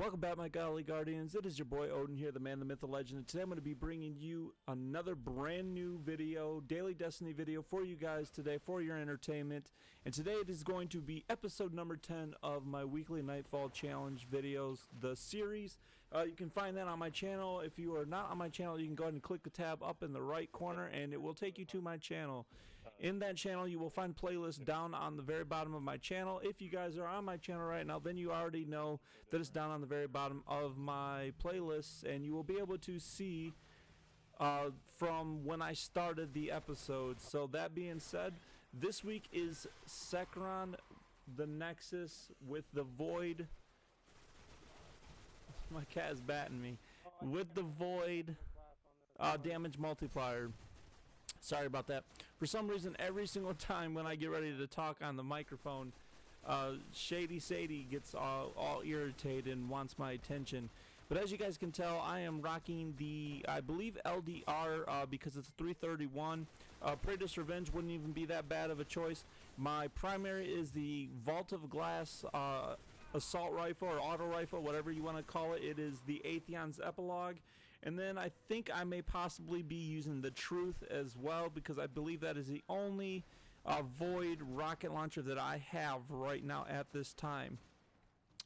Welcome back, my Godly Guardians. It is your boy Odin here, the man, the myth, the legend, and today I'm going to be bringing you another brand new video, daily Destiny video for you guys today, for your entertainment. And today it is going to be episode number 10 of my weekly Nightfall challenge videos, the series. You can find that on my channel. If you are not on my channel, you can go ahead and click the tab up in the right corner and it will take you to my channel. In that channel, you will find playlists down on the very bottom of my channel. If you guys are on my channel right now, then you already know that it's down on the very bottom of my playlists, and you will be able to see from when I started the episode. So that being said, this week is Sekrion The Nexus with the Void. My cat is batting me. With the Void damage multiplier. Sorry about that. For some reason, every single time when I get ready to talk on the microphone, Shady Sadie gets all irritated and wants my attention. But as you guys can tell, I am rocking the, I believe, LDR because it's 331. Predator's Revenge wouldn't even be that bad of a choice. My primary is the Vault of Glass assault rifle or auto rifle, whatever you want to call it. It is the Atheon's Epilogue. And then I think I may possibly be using the Truth as well, because I believe that is the only Void rocket launcher that I have right now at this time.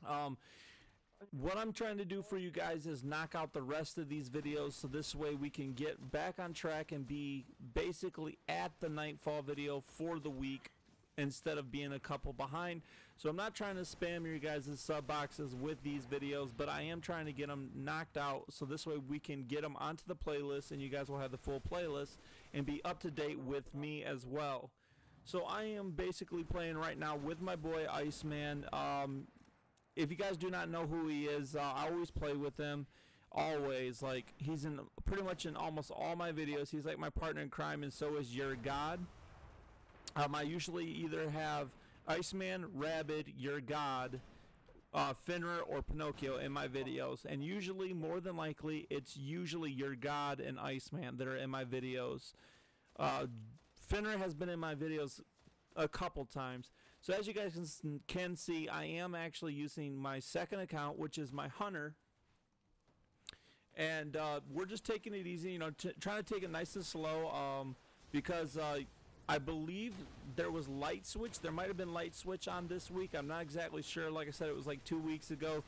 What I'm trying to do for you guys is knock out the rest of these videos, so this way we can get back on track and be basically at the Nightfall video for the week instead of being a couple behind. So I'm not trying to spam your guys' sub boxes with these videos, but I am trying to get them knocked out so this way we can get them onto the playlist and you guys will have the full playlist and be up to date with me as well. So I am basically playing right now with my boy Iceman. If you guys do not know who he is, I always play with him. Always. Like, he's in pretty much in almost all my videos. He's like my partner in crime, and so is your God. I usually either have Iceman, Rabbit, your God, Finra, or Pinocchio in my videos. And usually, more than likely, it's usually your God and Iceman that are in my videos. Finra has been in my videos a couple times. So as you guys can see, I am actually using my second account, which is my Hunter. And we're just taking it easy, you know, trying to take it nice and slow, because I believe there was light switch. There might have been light switch on this week. I'm not exactly sure. Like I said, it was like 2 weeks ago.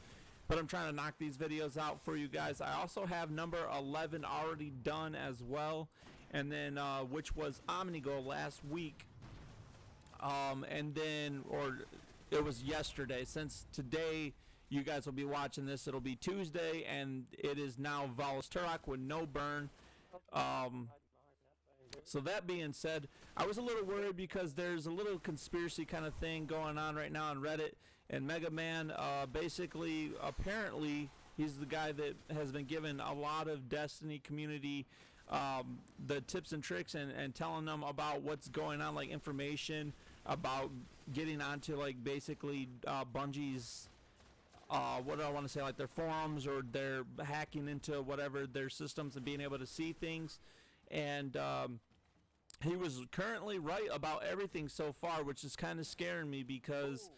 But I'm trying to knock these videos out for you guys. I also have number 11 already done as well. And then, which was Omnigol last week. And then, or it was yesterday. Since today you guys will be watching this, it'll be Tuesday. And it is now Valis Turok with no burn. So that being said, I was a little worried because there's a little conspiracy kind of thing going on right now on Reddit, and Mega Man basically, apparently, he's the guy that has been given a lot of Destiny community the tips and tricks and telling them about what's going on, like information about getting onto like basically Bungie's what do I want to say, like their forums, or they're hacking into whatever their systems and being able to see things. And he was currently right about everything so far, which is kind of scaring me because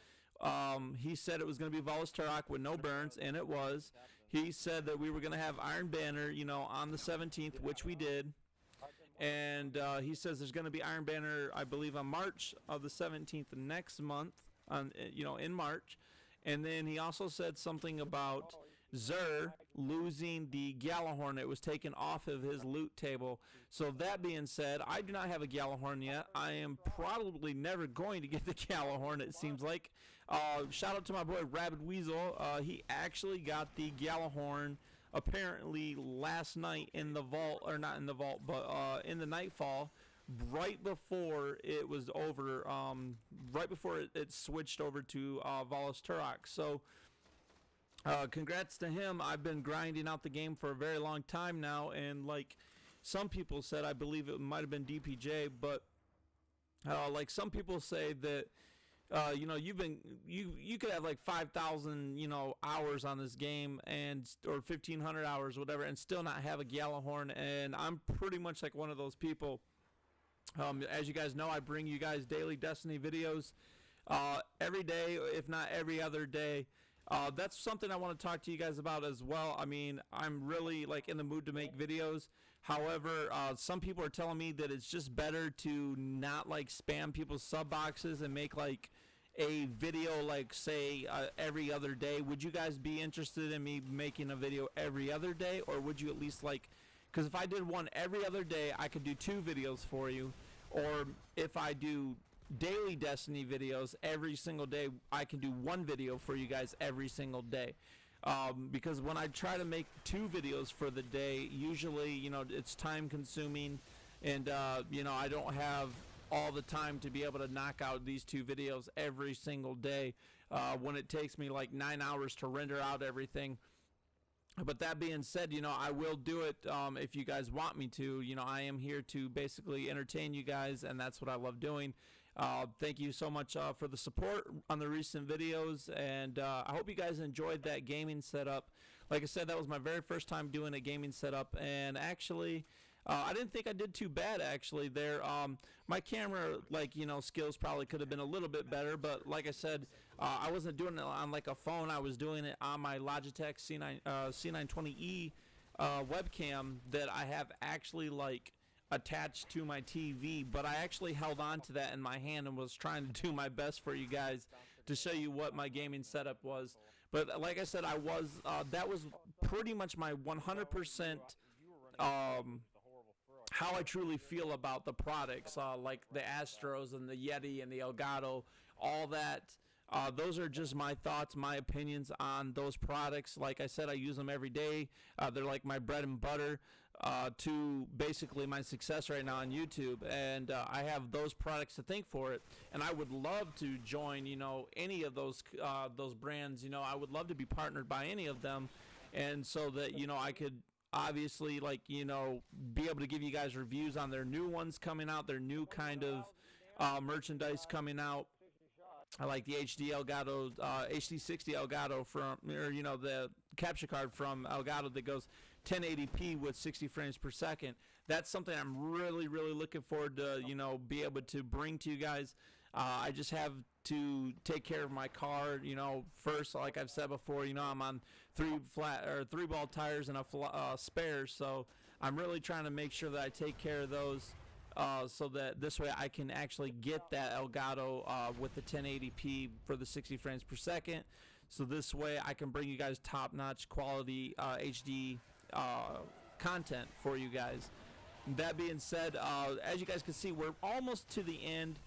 he said it was going to be Valis Turok with no burns, and it was. He said that we were going to have Iron Banner, you know, on the 17th, which we did. And he says there's going to be Iron Banner, I believe, on March of the 17th next month, you know, in March. And then he also said something about Xur losing the Gjallarhorn. It was taken off of his loot table. So that being said, I do not have a Gjallarhorn yet. I am probably never going to get the Gjallarhorn, it seems like. Shout out to my boy Rabbit Weasel. He actually got the Gjallarhorn apparently last night in the vault, or not in the vault, but in the Nightfall, right before it was over, right before it switched over to Valis Turok. So congrats to him. I've been grinding out the game for a very long time now, and like some people said, I believe it might have been DPJ, but like some people say that you know, you could have like 5,000, you know, hours on this game, and or 1,500 hours, whatever, and still not have a Gjallarhorn. And I'm pretty much like one of those people. As you guys know, I bring you guys daily Destiny videos every day, if not every other day. That's something I want to talk to you guys about as well. I mean, I'm really like in the mood to make videos. However, some people are telling me that it's just better to not like spam people's sub boxes and make like a video like say every other day. Would you guys be interested in me making a video every other day, or would you at least like, because if I did one every other day, I could do 2 videos for you, or if I do daily Destiny videos every single day, I can do 1 video for you guys every single day. Because when I try to make 2 videos for the day, usually, you know, it's time consuming, and you know, I don't have all the time to be able to knock out these 2 videos every single day, when it takes me like 9 hours to render out everything. But that being said, you know, I will do it if you guys want me to. You know, I am here to basically entertain you guys, and that's what I love doing. Thank you so much for the support on the recent videos, and I hope you guys enjoyed that gaming setup. Like I said, that was my very first time doing a gaming setup, and actually I didn't think I did too bad actually there. My camera, like, you know, skills probably could have been a little bit better, but like I said, I wasn't doing it on like a phone. I was doing it on my Logitech C920E webcam that I have actually like attached to my TV, but I actually held on to that in my hand and was trying to do my best for you guys to show you what my gaming setup was. But like I said, I was that was pretty much my 100% how I truly feel about the products, like the Astros and the Yeti and the Elgato, all that. Those are just my thoughts, my opinions on those products. Like I said, I use them every day. They're like my bread and butter to basically my success right now on YouTube, and I have those products to thank for it. And I would love to join, you know, any of those brands. You know, I would love to be partnered by any of them, and so that, you know, I could obviously, like, you know, be able to give you guys reviews on their new ones coming out, their new kind of merchandise coming out. I like the HD Elgato, HD60 Elgato from, or, you know, the capture card from Elgato that goes 1080p with 60 frames per second. That's something I'm really, really looking forward to, you know, be able to bring to you guys. I just have to take care of my car, you know, first. Like I've said before, you know, I'm on 3 ball tires and a spare, so I'm really trying to make sure that I take care of those, so that this way I can actually get that Elgato with the 1080p for the 60 frames per second. So this way I can bring you guys top-notch quality HD content for you guys. That being said, as you guys can see, we're almost to the end.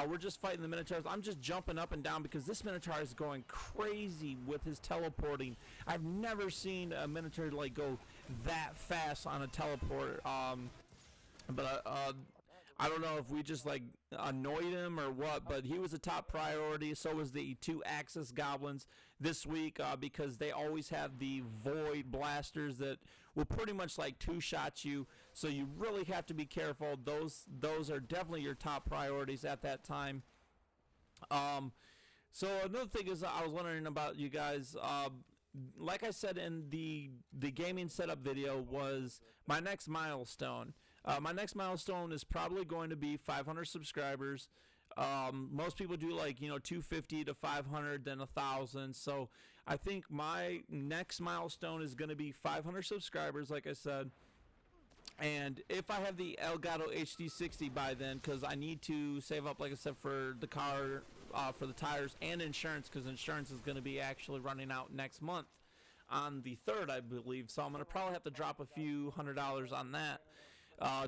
We're just fighting the Minotaurs. I'm just jumping up and down because this Minotaur is going crazy with his teleporting. I've never seen a Minotaur like go that fast on a teleport. But I don't know if we just like annoyed him or what, but he was a top priority. So was the 2 Axis Goblins this week, because they always have the Void Blasters that will pretty much like 2-shot you. So you really have to be careful. Those are definitely your top priorities at that time. So another thing is, I was wondering about you guys. Like I said in the gaming setup video, was my next milestone. My next milestone is probably going to be 500 subscribers. Most people do like, you know, 250 to 500, then 1,000. So I think my next milestone is going to be 500 subscribers, like I said. And if I have the Elgato HD60 by then, because I need to save up, like I said, for the car, for the tires and insurance, because insurance is going to be actually running out next month on the 3rd, I believe. So I'm going to probably have to drop a few $100s on that.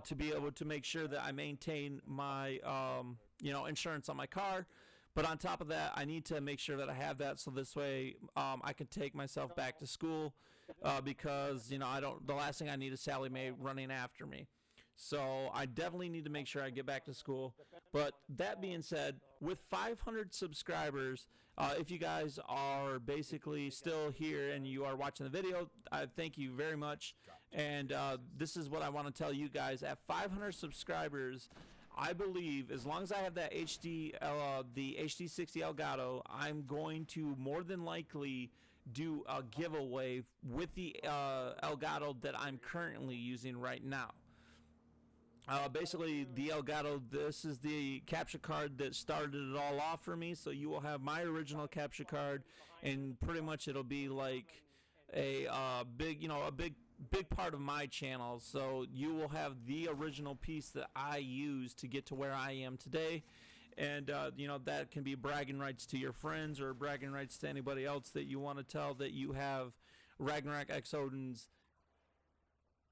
To be able to make sure that I maintain my, you know, insurance on my car. But on top of that, I need to make sure that I have that, so this way I can take myself back to school, because, you know, the last thing I need is Sally Mae running after me. So I definitely need to make sure I get back to school. But that being said, with 500 subscribers, if you guys are basically still here and you are watching the video, I thank you very much. And this is what I want to tell you guys. At 500 subscribers, I believe, as long as I have that the HD60 Elgato, I'm going to more than likely do a giveaway with the Elgato that I'm currently using right now. Basically, the Elgato, this is the capture card that started it all off for me. So you will have my original capture card, and pretty much it'll be like a big, a big part of my channel. So you will have the original piece that I used to get to where I am today. And, that can be bragging rights to your friends or bragging rights to anybody else that you want to tell that you have Ragnarok X Odin's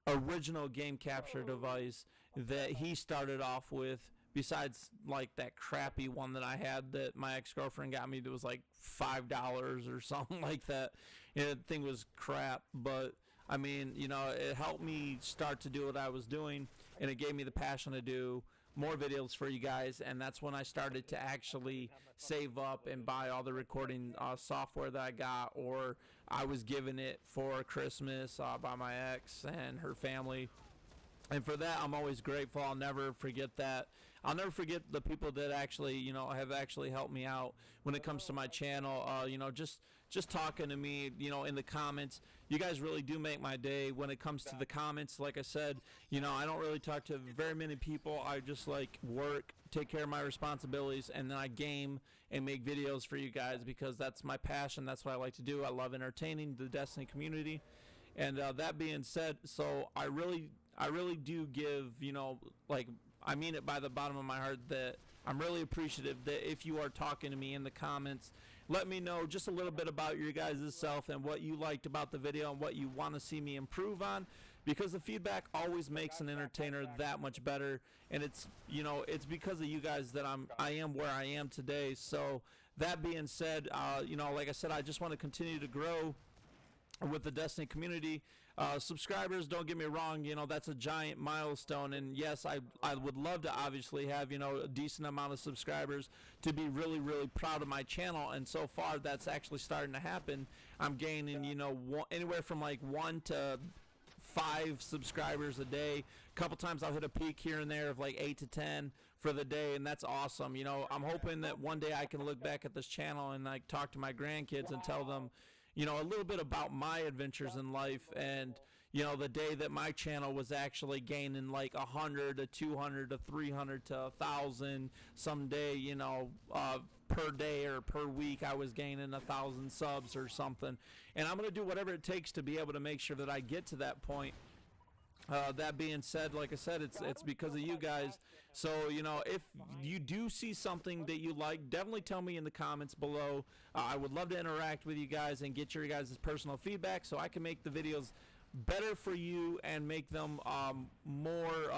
original game capture device that he started off with, besides like that crappy one that I had that my ex-girlfriend got me that was like $5 or something like that. The thing was crap, but I mean, it helped me start to do what I was doing, and it gave me the passion to do more videos for you guys. And that's when I started to actually save up and buy all the recording software that I got, or I was given it for Christmas by my ex and her family. And for that, I'm always grateful. I'll never forget that. I'll never forget the people that actually, have actually helped me out when it comes to my channel. Just talking to me, in the comments. You guys really do make my day when it comes to the comments. Like I said, I don't really talk to very many people. I just like work, take care of my responsibilities, and then I game and make videos for you guys because that's my passion. That's what I like to do. I love entertaining the Destiny community. And that being said, so I really do give, I mean it by the bottom of my heart that I'm really appreciative that if you are talking to me in the comments, let me know just a little bit about your guys' self and what you liked about the video and what you want to see me improve on, because the feedback always makes an entertainer that much better. And it's, it's because of you guys that I am where I am today. So that being said, like I said, I just want to continue to grow with the Destiny community. Subscribers, don't get me wrong, that's a giant milestone, and yes, I would love to obviously have, a decent amount of subscribers to be really, really proud of my channel, and so far that's actually starting to happen. I'm gaining, anywhere from like 1 to 5 subscribers a day. A couple times I'll hit a peak here and there of like 8 to 10 for the day, and that's awesome. I'm hoping that one day I can look back at this channel and like talk to my grandkids and tell them a little bit about my adventures in life, and the day that my channel was actually gaining like 100 to 200 to 300 to 1,000 someday, per day or per week I was gaining 1,000 subs or something. And I'm going to do whatever it takes to be able to make sure that I get to that point. That being said, like I said, it's because of you guys. So, if you do see something that you like, definitely tell me in the comments below. I would love to interact with you guys and get your guys' personal feedback so I can make the videos better for you and make them more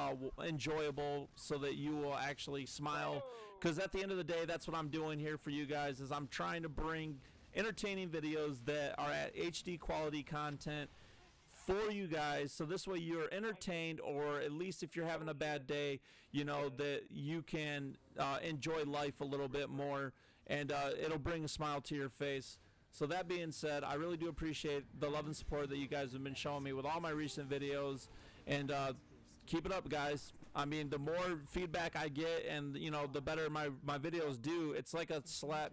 enjoyable so that you will actually smile. Because at the end of the day, that's what I'm doing here for you guys, is I'm trying to bring entertaining videos that are at HD quality content for you guys, so this way you're entertained, or at least if you're having a bad day, that you can enjoy life a little bit more, and it'll bring a smile to your face. So that being said, I really do appreciate the love and support that you guys have been showing me with all my recent videos, and keep it up, guys. I mean, the more feedback I get, and the better my videos do. It's like a slap,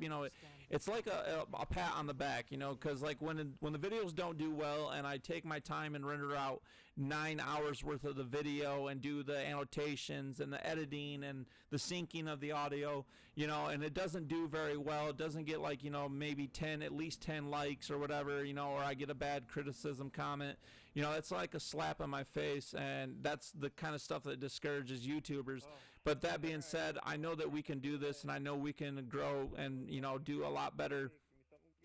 it's like a pat on the back, because like when the videos don't do well, and I take my time and render out 9 hours worth of the video and do the annotations and the editing and the syncing of the audio, and it doesn't do very well. It doesn't get like, maybe at least 10 likes or whatever, or I get a bad criticism comment. It's like a slap on my face, and that's the kind of stuff that discourages YouTubers. But that being said, I know that we can do this, and I know we can grow and, do a lot better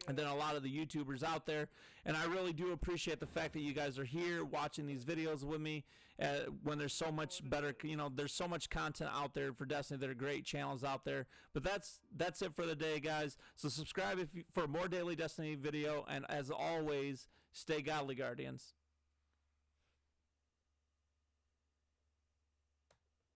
than a lot of the YouTubers out there. And I really do appreciate the fact that you guys are here watching these videos with me when there's so much better, there's so much content out there for Destiny. There are great channels out there. But that's it for the day, guys. So subscribe for more daily Destiny video, and as always, stay godly, Guardians.